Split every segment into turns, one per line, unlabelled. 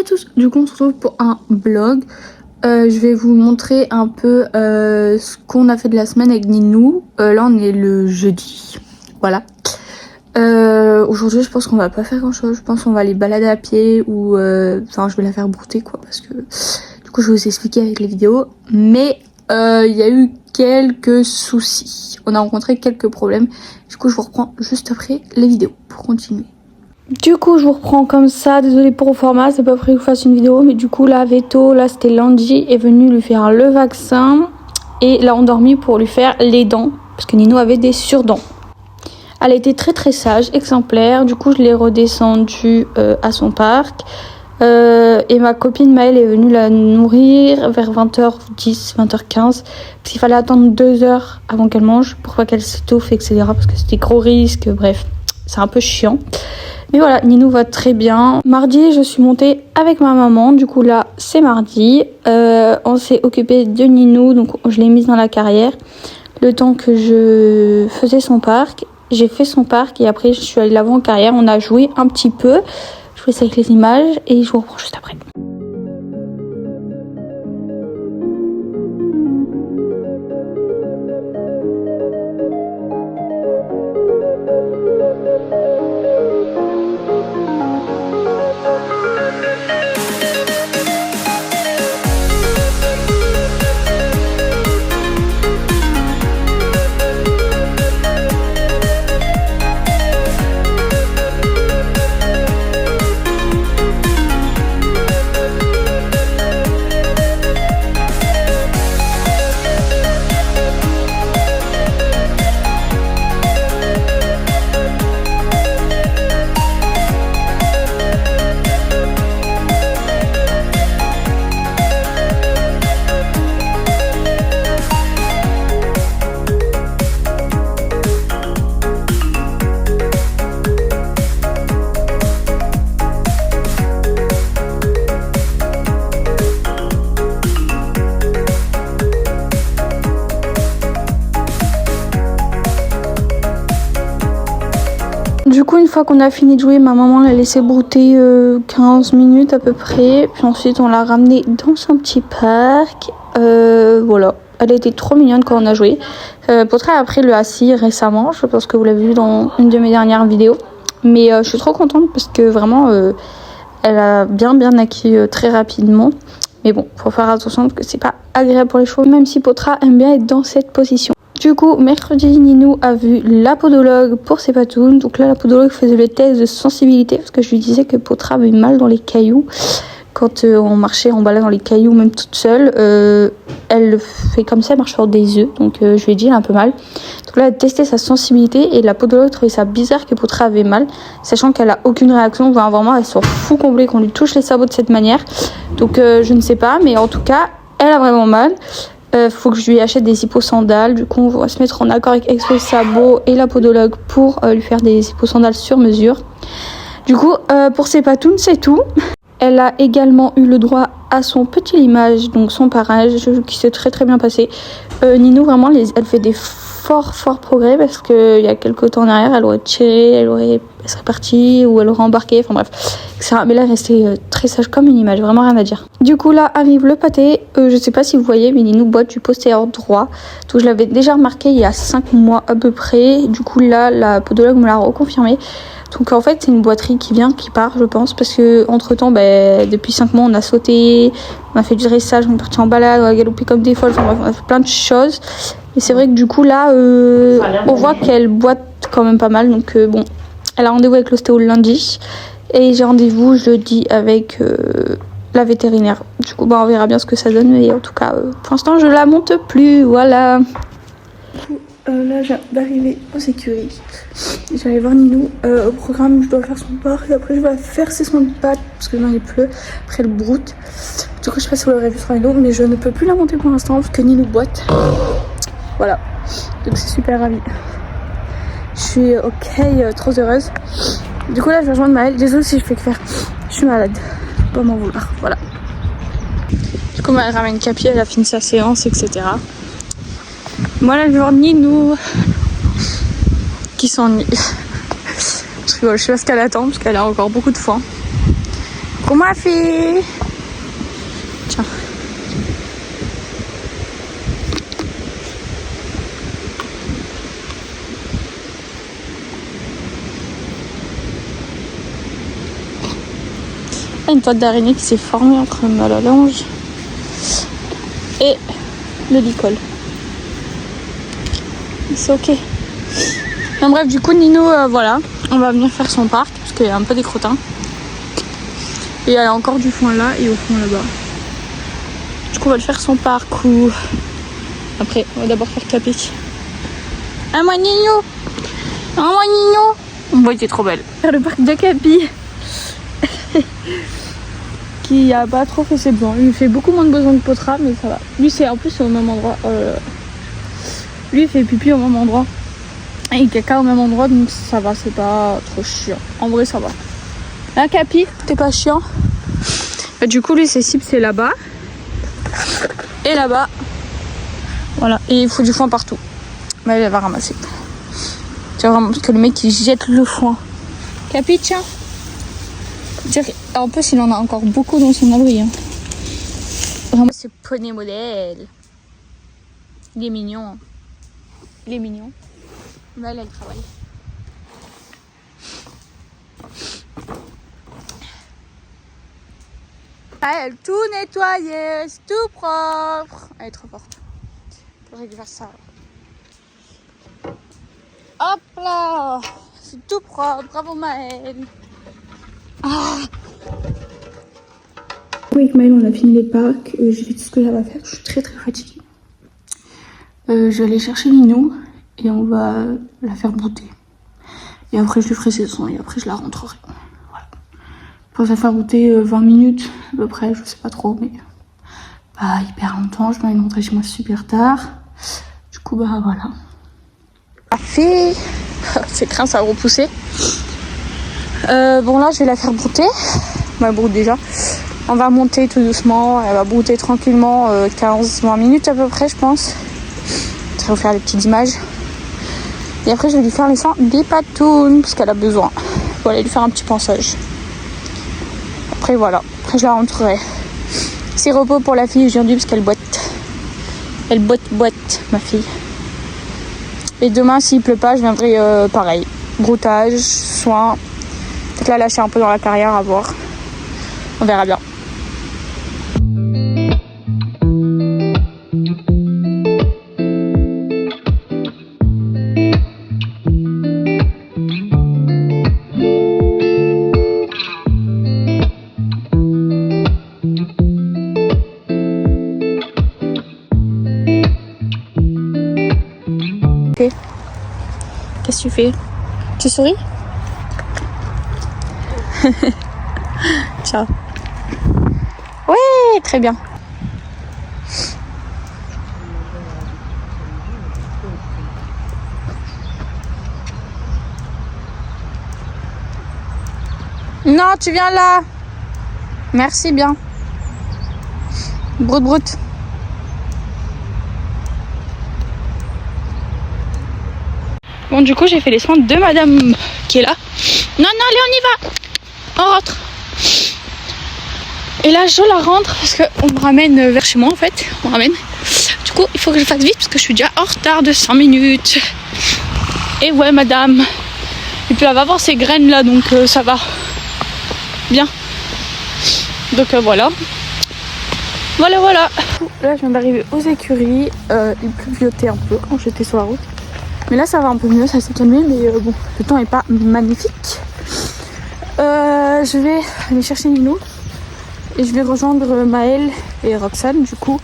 à tous, du coup on se retrouve pour un vlog. Je vais vous montrer un peu ce qu'on a fait de la semaine avec Ninou. Là on est le jeudi, voilà. Aujourd'hui je pense qu'on va pas faire grand chose, je pense qu'on va aller balader à pied ou enfin je vais la faire brouter quoi, parce que du coup je vais vous expliquer avec les vidéos. Mais il y a eu quelques soucis, on a rencontré quelques problèmes, du coup je vous reprends juste après les vidéos pour continuer. Du coup je vous reprends comme ça, désolée pour le format, c'est pas prêt que je vous fasse une vidéo, mais du coup là Veto, là c'était lundi, est venu lui faire le vaccin et l'a endormi pour lui faire les dents, parce que Ninou avait des surdents. Elle était très très sage, exemplaire, du coup je l'ai redescendue à son parc et ma copine Maëlle est venue la nourrir vers 20h10, 20h15, parce qu'il fallait attendre 2 heures avant qu'elle mange pour pas qu'elle s'étouffe, etc. parce que c'était gros risque, bref, c'est un peu chiant. Mais voilà, Ninou va très bien. Mardi, je suis montée avec ma maman. Du coup, là, c'est mardi. On s'est occupé de Ninou. Donc, je l'ai mise dans la carrière. Le temps que je faisais son parc. J'ai fait son parc. Et après, je suis allée la voir en carrière. On a joué un petit peu. Je vous laisse avec les images. Et je vous reprends juste après. Du coup, une fois qu'on a fini de jouer, ma maman l'a laissé brouter 15 minutes à peu près. Puis ensuite, on l'a ramenée dans son petit parc. Voilà, elle était trop mignonne quand on a joué. Potra a appris le assis récemment. Je pense que vous l'avez vu dans une de mes dernières vidéos. Mais je suis trop contente parce que vraiment, elle a bien acquis très rapidement. Mais bon, faut faire attention parce que c'est pas agréable pour les chevaux, même si Potra aime bien être dans cette position. Du coup, mercredi, Ninou a vu la podologue pour ses patounes. Donc là, la podologue faisait le test de sensibilité parce que je lui disais que Potra avait mal dans les cailloux. Quand on marchait en balade dans les cailloux, même toute seule, elle fait comme ça, elle marche sur des œufs. Donc je lui ai dit, elle a un peu mal. Donc là, elle a testé sa sensibilité et la podologue trouvait ça bizarre que Potra avait mal, sachant qu'elle a aucune réaction. Enfin, vraiment, elle s'en fout complet qu'on lui touche les sabots de cette manière. Donc je ne sais pas, mais en tout cas, elle a vraiment mal. Faut que je lui achète des hipposandales. Du coup, on va se mettre en accord avec Expo Sabot et la podologue pour lui faire des hipposandales sur mesure. Du coup, pour ses patounes, c'est tout. Elle a également eu le droit à son petit limage, donc son parage, qui s'est très bien passé. Ninou, vraiment, elle fait des forts progrès parce qu'il y a quelques temps en arrière, elle aurait tiré, elle serait partie ou elle aurait embarqué, enfin bref, etc. Mais là, elle restait très sage comme une image, vraiment rien à dire. Du coup, là arrive le pâté. Je sais pas si vous voyez, mais Ninou boite du postérieur droit. Donc, je l'avais déjà remarqué il y a 5 mois à peu près. Du coup, là, la podologue me l'a reconfirmé. Donc en fait c'est une boiterie qui vient, qui part je pense, parce que entre temps depuis 5 mois on a sauté, on a fait du dressage, on est parti en balade, on a galopé comme des folles, enfin bref, on a fait plein de choses. Et c'est vrai que du coup là on voit qu'elle boite quand même pas mal, donc bon, elle a rendez-vous avec l'ostéo le lundi et j'ai rendez-vous jeudi avec la vétérinaire. Du coup on verra bien ce que ça donne, mais en tout cas pour l'instant je la monte plus, voilà. Là, j'ai d'arriver au sécurité. J'allais voir Ninou. Au programme, je dois faire son parc. Et après, je vais faire ses soins de pattes parce que demain il pleut. Après, le broute. Du coup, je sais pas si vous l'aurez vu sur la vidéo, mais je ne peux plus la monter pour l'instant parce que Ninou boite. Voilà. Donc, c'est super ravi. Je suis ok, trop heureuse. Du coup, là, je vais rejoindre Maëlle. Désolée si je fais que faire. Je suis malade. Pas m'en vouloir. Voilà. Du coup, Maëlle ramène Capi. Elle a fini sa séance, etc. Moi là je vais voir Ninou qui s'ennuie. Je sais pas ce qu'elle attend parce qu'elle a encore beaucoup de faim. Coucou ma fille. Tiens. Une toile d'araignée qui s'est formée entre ma longe et le licol. C'est ok. Enfin, bref, du coup, Nino, voilà, on va venir faire son parc parce qu'il y a un peu des crottins. Et il y a encore du foin là et au fond là-bas. Du coup, on va le faire son parcours. Après, on va d'abord faire Capi. Ah, moi, Nino! Ah, moi, Nino! Bon, il était trop belle. Faire le parc de Capi. Qui a pas trop fait ses besoins. Il fait beaucoup moins de besoins que Potra, mais ça va. Lui, c'est en plus au même endroit. Lui, il fait pipi au même endroit. Et caca au même endroit, donc ça va, c'est pas trop chiant. En vrai, ça va. Hein, Capi, t'es pas chiant? Et du coup, lui, ses cibles, c'est là-bas. Et là-bas. Voilà. Et il faut du foin partout. Mais elle va ramasser. C'est vraiment parce que le mec, il jette le foin. Capi, tiens. En plus, il en a encore beaucoup dans son abri. Hein. Vraiment, ce poney modèle. Il est mignon. Il est mignon. Mais là, il travaille. Elle tout nettoyée, c'est tout propre. Elle est trop forte. Faudrait que je fasse ça. Hop là, c'est tout propre. Bravo Maëlle. Ah. Oui, avec Maëlle, on a fini les parcs. J'ai fait tout ce que j'avais à faire. Je suis très très fatiguée. Je vais aller chercher Ninou et on va la faire brouter. Et après, je lui ferai ses soins et après, je la rentrerai. Voilà. Après, ça faire brouter 20 minutes à peu près, je sais pas trop, mais pas hyper longtemps. Je vais rentrer chez moi super tard. Du coup, bah voilà. La fille, ses crins, ça a repoussé. Bon, là, je vais la faire brouter. Elle broute déjà. On va monter tout doucement. Elle va brouter tranquillement 15-20 minutes à peu près, je pense. Ça va vous faire des petites images. Et après, je vais lui faire les soins des patounes parce qu'elle a besoin. Je vais aller lui faire un petit pansage. Après, voilà. Après, je la rentrerai. C'est repos pour la fille aujourd'hui parce qu'elle boite. Elle boite, ma fille. Et demain, s'il pleut pas, je viendrai pareil. Broutage, soins. Peut-être la lâcher un peu dans la carrière, à voir. On verra bien. Qu'est-ce que tu fais? Tu souris? Ciao. Oui, très bien. Non, tu viens là. Merci bien. Broute, broute. Bon, du coup, j'ai fait les soins de madame qui est là. Non, non, allez, on y va. On rentre. Et là, je la rentre parce qu'on me ramène vers chez moi, en fait. On me ramène. Du coup, il faut que je fasse vite parce que je suis déjà en retard de 5 minutes. Et ouais, madame. Et puis, elle va avoir ses graines là, donc ça va. Bien. Donc, voilà. Voilà. Là, je viens d'arriver aux écuries. Il pleuviotait un peu quand j'étais sur la route. Mais là, ça va un peu mieux, ça s'est calmé. Mais bon, le temps n'est pas magnifique. Je vais aller chercher Ninou. Et je vais rejoindre Maëlle et Roxane, du coup,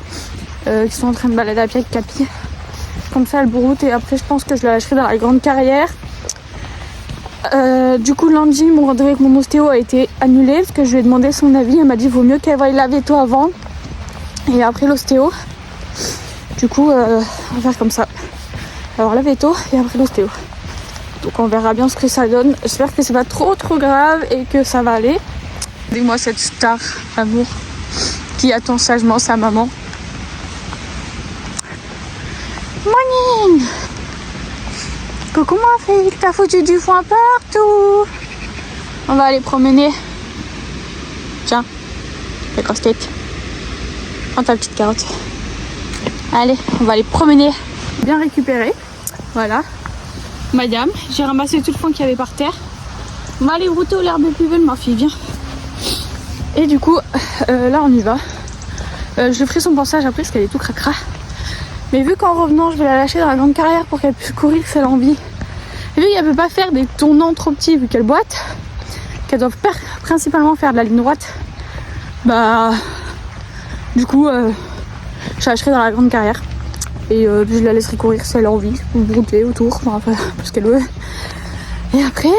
qui sont en train de balader à pied avec Capi. Comme ça, elle broute. Et après, je pense que je la lâcherai dans la grande carrière. Du coup, lundi, mon rendez-vous avec mon ostéo a été annulé parce que je lui ai demandé son avis. Elle m'a dit vaut mieux qu'elle vaille laver toi avant et après l'ostéo. Du coup, on va faire comme ça. Alors la veto et après l'ostéo. Donc on verra bien ce que ça donne. J'espère que c'est pas trop grave et que ça va aller. Dis-moi cette star amour qui attend sagement sa maman. Morning. Coucou ma fille, t'as foutu du foin partout. On va aller promener. Tiens. la casse-tête. Prends ta petite carotte. Allez, on va aller promener. Bien récupéré. Voilà. Madame, j'ai ramassé tout le fond qu'il y avait par terre. On va aller brouter au l'herbe plus belle, ma fille, viens. Et du coup, là on y va. Je ferai son passage après parce qu'elle est tout cracra. Mais vu qu'en revenant, je vais la lâcher dans la grande carrière pour qu'elle puisse courir si elle a envie. Et vu qu'elle peut pas faire des tournants trop petits vu qu'elle boite, qu'elle doit principalement faire de la ligne droite, bah du coup je la lâcherai dans la grande carrière. Et je la laisserai courir si elle a envie, ou brouter autour, enfin ce qu'elle veut. Et après,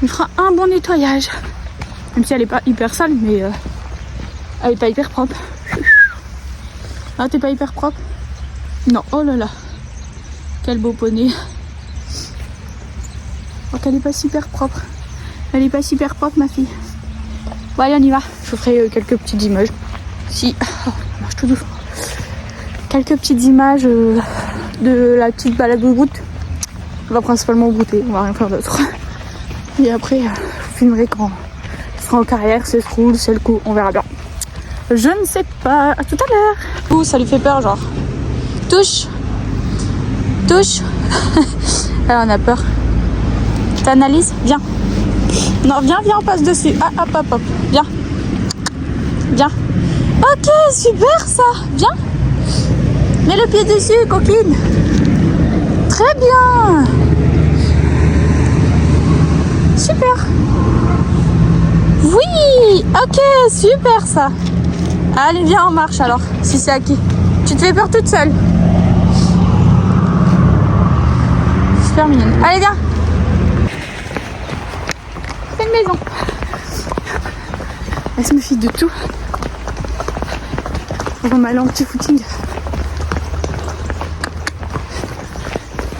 on fera un bon nettoyage. Même si elle est pas hyper sale, mais elle est pas hyper propre. Ah, t'es pas hyper propre? Non, oh là là. Quel beau poney. Oh, qu'elle est pas super propre. Elle est pas super propre, ma fille. Bon, allez, on y va. Je vous ferai quelques petites images. Si. Oh, marche tout doucement. Quelques petites images de la petite balade de route. On va principalement brouter, on va rien faire d'autre. Et après, je filmerai quand elle sera en carrière, si elle se roule, si elle court, on verra bien. Je ne sais pas, à tout à l'heure. Ouh, ça lui fait peur, genre. Touche. Touche. Alors, on a peur. T'analyses? Viens. Non, viens, on passe dessus. Ah, hop, hop, hop. Viens. Viens. Ok, super ça. Viens. Mets le pied dessus, coquine. Très bien. Super. Oui. Ok, super ça. Allez, viens, on marche alors, si c'est acquis. Tu te fais peur toute seule. Super mignonne. Allez, viens. C'est une maison. Elle se méfie de tout. On va m'aller en petit footing.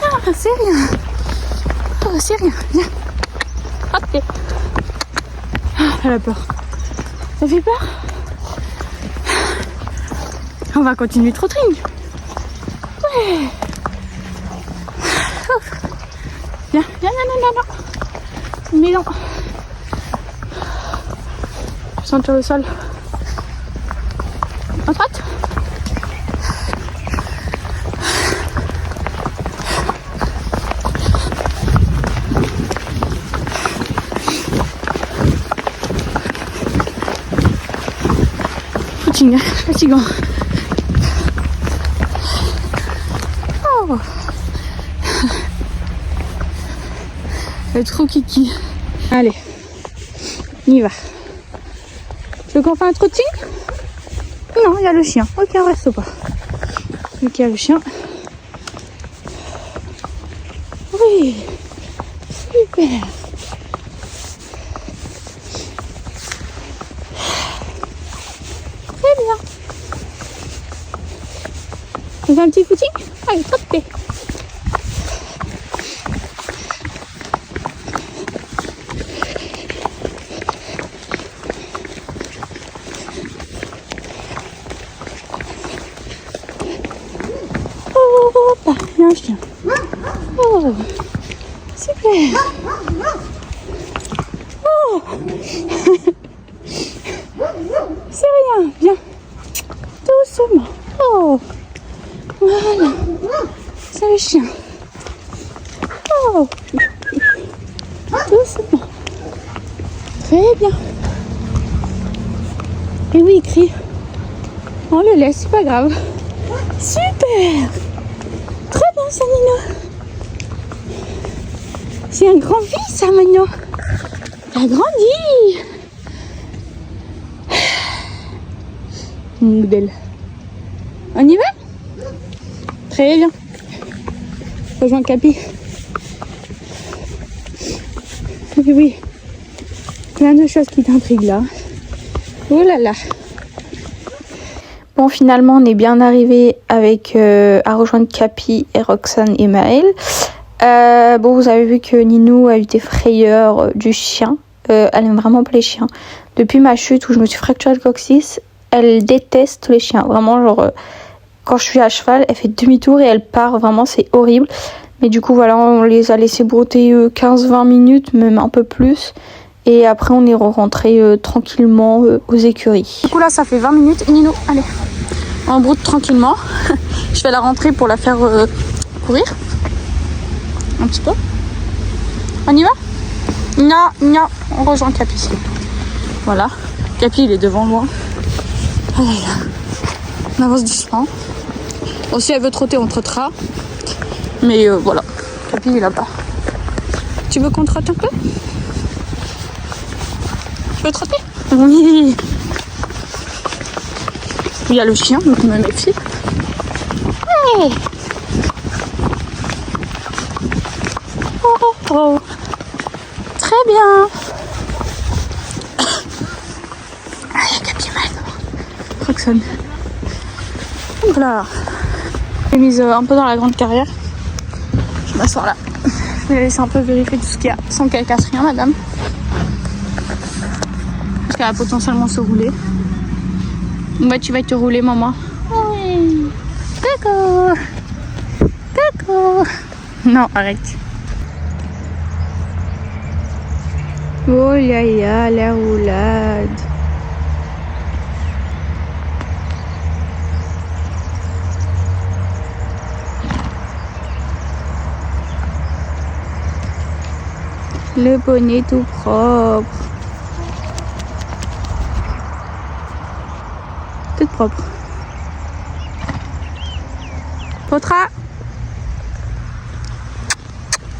Ah, c'est rien. Oh, c'est rien. Viens. Ok. Ah, elle a peur. Ça fait peur? On va continuer de trotting. Ouais. Viens, viens, non. Mais non. Sentir le sol. On trotte. Footing, fatigant. Oh. Elle est trop kiki. Allez, on y va. Tu veux qu'on fasse un trotting? Non, il y a le chien. Ok, on reste pas. Ok, il y a le chien. Oui, super. Très bien. On fait un petit footing? Allez, trottez. Il y a un chien. Oh, super. Oh. C'est rien, viens. Doucement. Oh. Voilà. C'est le chien. Oh. Doucement. Très bien. Et oui, il crie. On le laisse, c'est pas grave. Super. Très bien, ça, Nino. C'est un grand fils, ça, maintenant. T'as grandi. Mon modèle. On y va? Très bien. Rejoins Capi. Oui, oui. Plein de choses qui t'intriguent là. Oh là là. Bon, finalement, on est bien arrivé avec à rejoindre Capi et Roxane et Maëlle. Bon, vous avez vu que Ninou a eu des frayeurs du chien. Elle aime vraiment pas les chiens. Depuis ma chute où je me suis fracturé le coccyx, elle déteste les chiens. Vraiment, genre, quand je suis à cheval, elle fait demi-tour et elle part. Vraiment, c'est horrible. Mais du coup, voilà, on les a laissés brouter 15-20 minutes, même un peu plus. Et après, on est rentré tranquillement aux écuries. Du coup, là, ça fait 20 minutes. Nino, allez, on broute tranquillement. Je vais la rentrer pour la faire courir. Un petit peu. On y va? Non, non, on rejoint Capi. Voilà. Capi, il est devant loin. Allez, là. On avance doucement. Bon, si elle veut trotter, on trottera. Mais voilà. Capi, il est là-bas. Tu veux qu'on trotte un peu? Tu veux trotter? Oui. Il y a le chien, donc je me méfie. Hey. Oh, oh. Très bien. Ah, il y a Capi mal. Roxane. Voilà. J'ai mise un peu dans la grande carrière. Je m'assois là. Je vais la laisser un peu vérifier tout ce qu'il y a sans qu'elle casse rien, madame. Parce qu'elle va potentiellement se rouler. Bah, tu vas te rouler, maman. Oui. Coucou. Coucou. Non, arrête. Oh là là, la roulade. Le bonnet tout propre. Tout propre. Potra.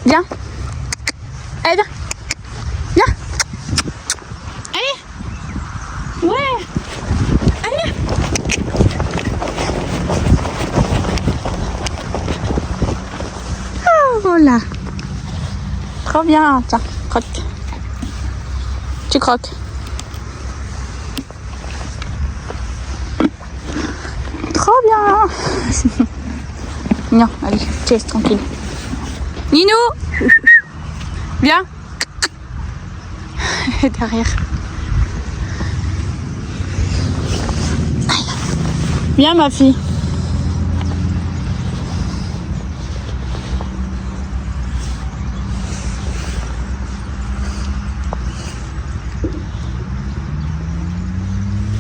Viens. Allez, viens. Viens. Allez. Ouais. Allez. Oh, voilà. Trop bien. Tiens, croque. Tu croques. Trop bien. Non, allez, tu laisses tranquille. Ninou. Viens. Derrière. Viens, ma fille.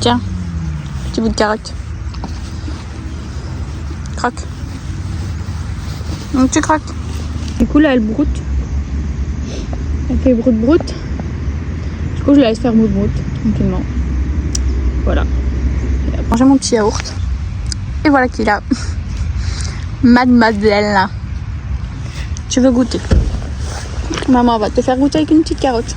Tiens, petit bout de carotte. Croque. Donc tu croques. Du coup là elle broute. Elle fait broute. Du coup je la laisse faire broute tranquillement. Voilà. Elle a mangé mon petit yaourt. Et voilà qu'il a. Mademoiselle. Tu veux goûter? Maman va te faire goûter avec une petite carotte.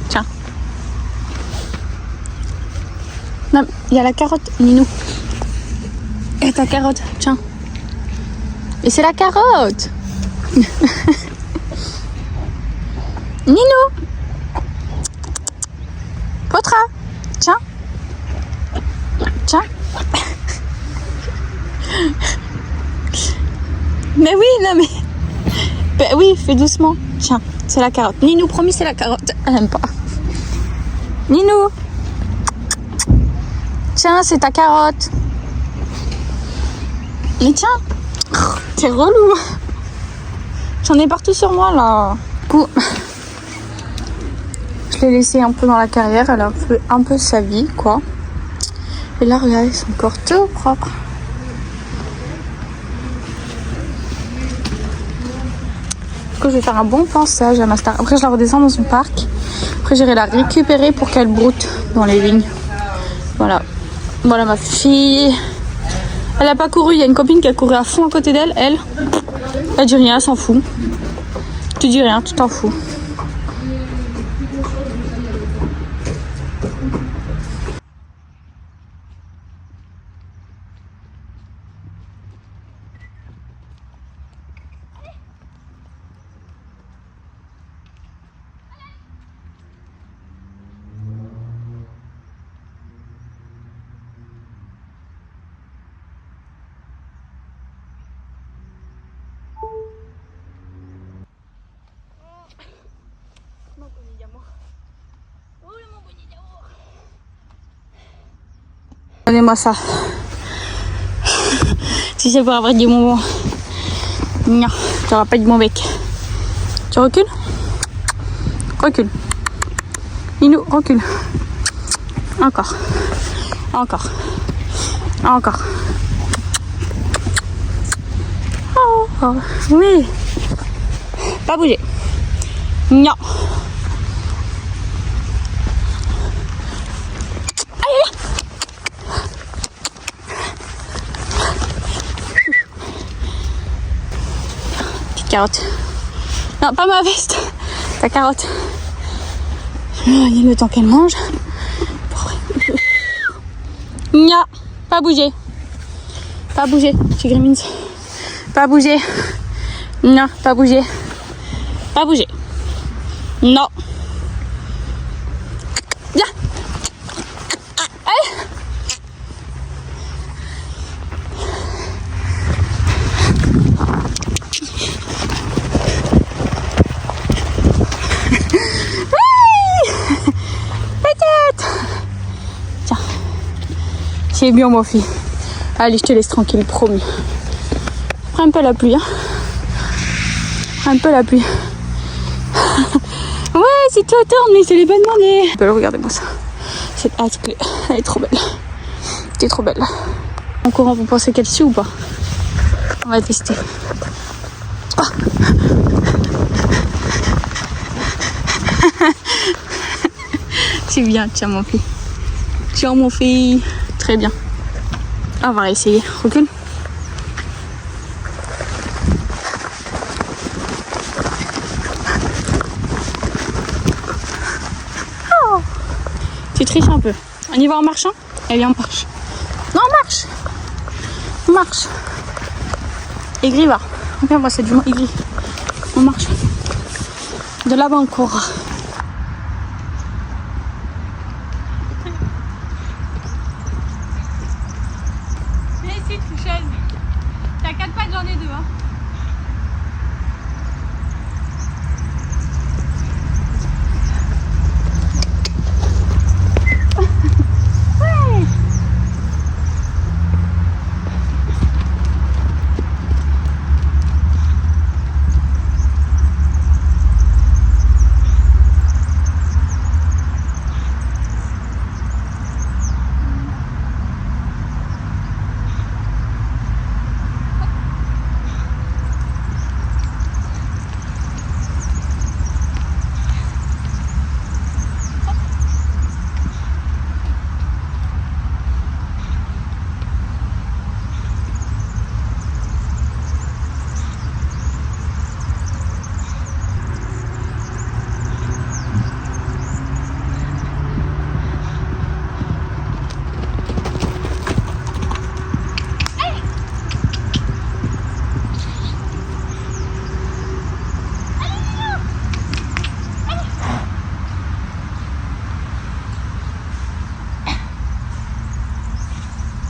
Tiens. Non, il y a la carotte, Ninou. Et ta carotte, tiens. Et c'est la carotte. Ninou. Potra. Tiens. Tiens. Mais oui, non mais... Ben oui, fais doucement. Tiens, c'est la carotte. Ninou, promis, c'est la carotte. Elle aime pas. Ninou. Tiens, c'est ta carotte. Mais tiens. Oh, t'es relou. J'en ai partout sur moi, là. Du coup, je l'ai laissé un peu dans la carrière. Elle a fait un peu sa vie, quoi. Et là, regardez, son corps tout propre. Du coup, je vais faire un bon passage à ma star. Après, je la redescends dans son parc. Après, j'irai la récupérer pour qu'elle broute dans les vignes. Voilà. Voilà ma fille. Elle a pas couru. Il y a une copine qui a couru à fond à côté d'elle. Elle dit rien, elle s'en fout. Tu dis rien, tu t'en fous. Donnez-moi ça. Si c'est pour avoir du bonbon. Non, tu n'auras pas de bon bec. Tu recules? Recule. Ninou, recule. Encore. Encore. Encore. Oh, oh. Oui. Pas bouger. Non. Allez. Petite carotte. Non, pas ma veste. Ta carotte. Il y a le temps qu'elle mange. Non, pas bouger. Pas bouger, tu grimines. Pas bouger. Non, pas bouger. Pas bouger. Non. Viens. Allez. Oui. Peut-être. Tiens. C'est bien, ma fille. Allez, je te laisse tranquille, promis. Prends un peu la pluie, hein. Prends un peu la pluie. Ouais, c'est toi, tourne, mais c'est les pas demandé. Regardez-moi ça. Cette hache, elle est trop belle. T'es trop belle. En courant, vous pensez qu'elle suit ou pas? On va tester. Oh. C'est bien, tiens mon fille. Tiens mon fille. Très bien. On va essayer. Recule. Oh. Tu triches un peu. On y va en marchant? Allez, on marche. Non, on marche. On marche. Aigri va. Regarde, moi c'est du moins aigri. On marche. De là-bas encore. Viens ici, Trichelle. T'as 4 pattes, j'en ai 2. Hein. Ouais.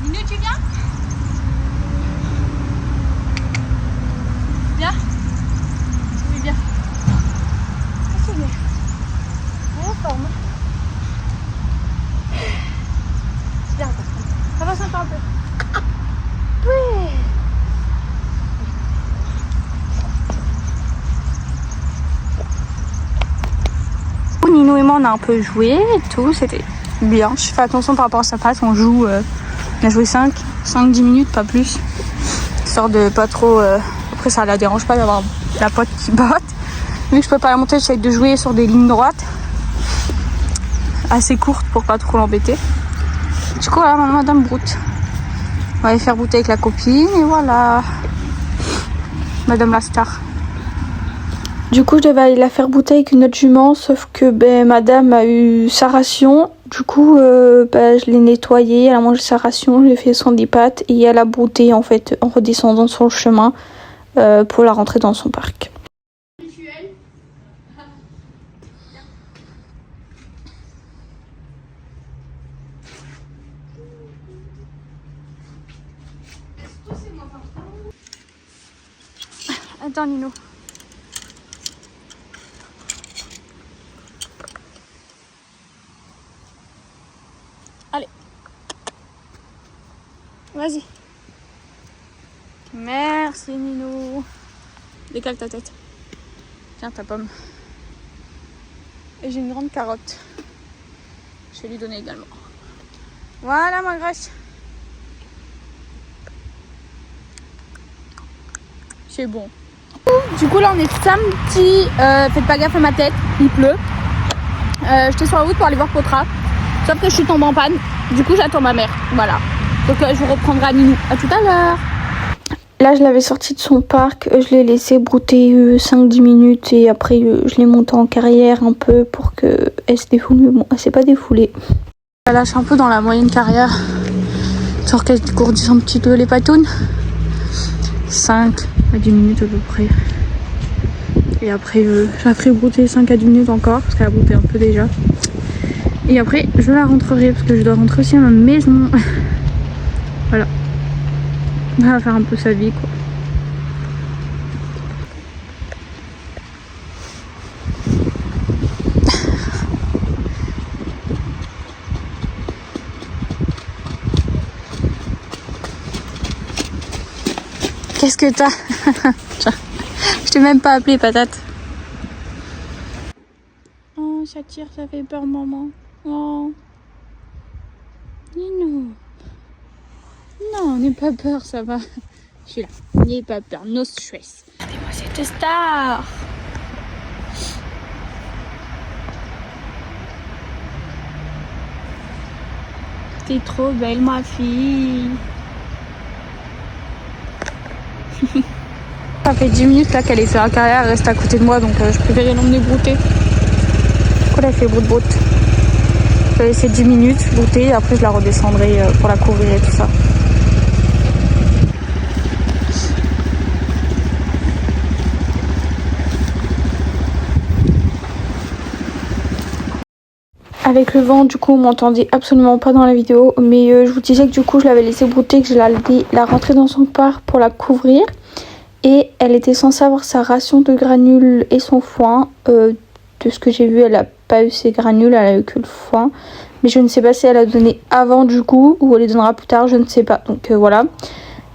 Ninou, tu viens? Viens. Oui, viens. Ah, c'est bien. En forme. Viens, avance encore un peu. Oui. Ninou et moi, on a un peu joué et tout. C'était bien. Je fais attention par rapport à sa patte. On joue... On a joué 5-10 minutes, pas plus. Histoire de pas trop... Après, ça la dérange pas d'avoir la pote qui botte. Vu que je peux pas la monter, j'essaie de jouer sur des lignes droites. Assez courtes pour pas trop l'embêter. Du coup, voilà, madame broute. On va aller faire brouter avec la copine et voilà. Madame la star. Du coup, je devais aller la faire brouter avec une autre jument, sauf que madame a eu sa ration. Du coup, je l'ai nettoyée, elle a mangé sa ration, je lui ai fait son 10 pattes et elle a brouté en fait en redescendant sur le chemin pour la rentrer dans son parc. Attends Nino. Allez. Vas-y. Merci Nino. Décale ta tête. Tiens ta pomme. Et j'ai une grande carotte. Je vais lui donner également. Voilà ma graisse. C'est bon. Du coup là on est samedi. Faites pas gaffe à ma tête, il pleut. J'étais sur la route pour aller voir Potra. Sauf que je suis tombée en panne. Du coup j'attends ma mère. Voilà. Donc je vous reprendrai à Ninou. À tout à l'heure. Là, je l'avais sortie de son parc, je l'ai laissé brouter 5-10 minutes et après je l'ai montée en carrière un peu pour qu'elle se défoule. Mais bon, elle s'est pas défoulée. Je la lâche un peu dans la moyenne carrière, genre qu'elle courdisse un petit peu les patounes. 5 à 10 minutes à peu près. Et après, je la ferai brouter 5 à 10 minutes encore, parce qu'elle a brouté un peu déjà. Et après, je la rentrerai, parce que je dois rentrer aussi à ma maison. Voilà. Elle va faire un peu sa vie quoi. Qu'est-ce que t'as? Je t'ai même pas appelé patate. Oh ça tire, ça fait peur maman. Oh Nino. Non, n'aie pas peur, ça va. Je suis là. N'aie pas peur, no stress. Regardez-moi cette star. T'es trop belle, ma fille. Ça fait 10 minutes là qu'elle est sur la carrière, elle reste à côté de moi, donc je préférais l'emmener brouter. Pourquoi elle fait broute-broute? Je vais laisser 10 minutes brouter et après je la redescendrai pour la couvrir et tout ça. Avec le vent, du coup, on m'entendait absolument pas dans la vidéo. Mais je vous disais que du coup, je l'avais laissé brouter, que je la rentrer dans son parc pour la couvrir. Et elle était censée avoir sa ration de granules et son foin. De ce que j'ai vu, elle a pas eu ses granules, elle a eu que le foin. Mais je ne sais pas si elle a donné avant du coup, ou elle les donnera plus tard, je ne sais pas. Donc voilà.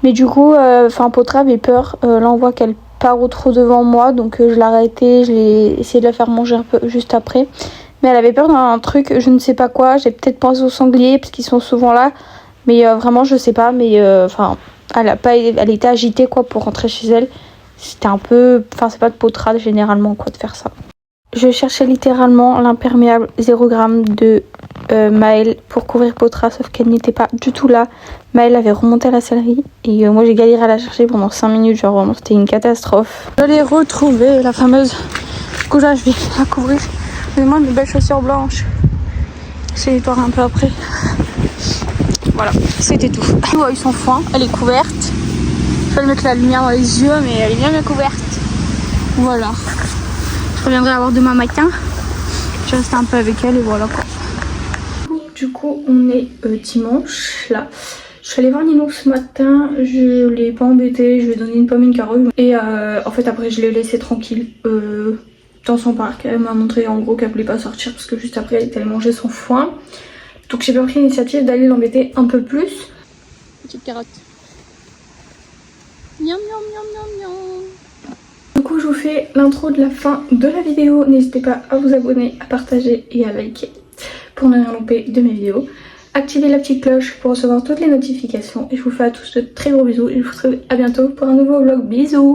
Mais du coup, Potra avait peur. Là, on voit qu'elle part au trop devant moi. Donc je l'ai arrêtée, j'ai essayé de la faire manger un peu juste après. Mais elle avait peur d'un truc, je ne sais pas quoi. J'ai peut-être pensé aux sangliers parce qu'ils sont souvent là. Mais vraiment, je sais pas. Mais elle était agitée quoi pour rentrer chez elle. C'était un peu... Enfin, c'est pas de Potra généralement quoi de faire ça. Je cherchais littéralement l'imperméable 0 g de Maëlle pour couvrir Potra. Sauf qu'elle n'était pas du tout là. Maëlle avait remonté à la sellerie. Et moi, j'ai galéré à la chercher pendant 5 minutes. Genre vraiment, c'était une catastrophe. Je l'ai retrouvée, la fameuse. Du coup là, je vais la couvrir. Moi mes belles chaussures blanches. Je vais les voir un peu après. Voilà, c'était tout. Ils sont foin, elle est couverte. Je vais lui mettre la lumière dans les yeux, mais elle est bien couverte. Voilà. Je reviendrai la voir demain matin. Je reste un peu avec elle et voilà quoi. Du coup, on est dimanche là. Je suis allée voir Nino ce matin. Je l'ai pas embêté. Je lui ai donné une pomme et une carotte. Et en fait, après, je l'ai laissé tranquille. Dans son parc, elle m'a montré en gros qu'elle voulait pas sortir parce que juste après elle était allée manger son foin. Donc j'ai pris l'initiative d'aller l'embêter un peu plus. Petite carotte. Miam miam miam miam miam. Du coup je vous fais l'intro de la fin de la vidéo. N'hésitez pas à vous abonner, à partager et à liker pour ne rien louper de mes vidéos. Activez la petite cloche pour recevoir toutes les notifications. Et je vous fais à tous de très gros bisous et je vous retrouve à bientôt pour un nouveau vlog. Bisous.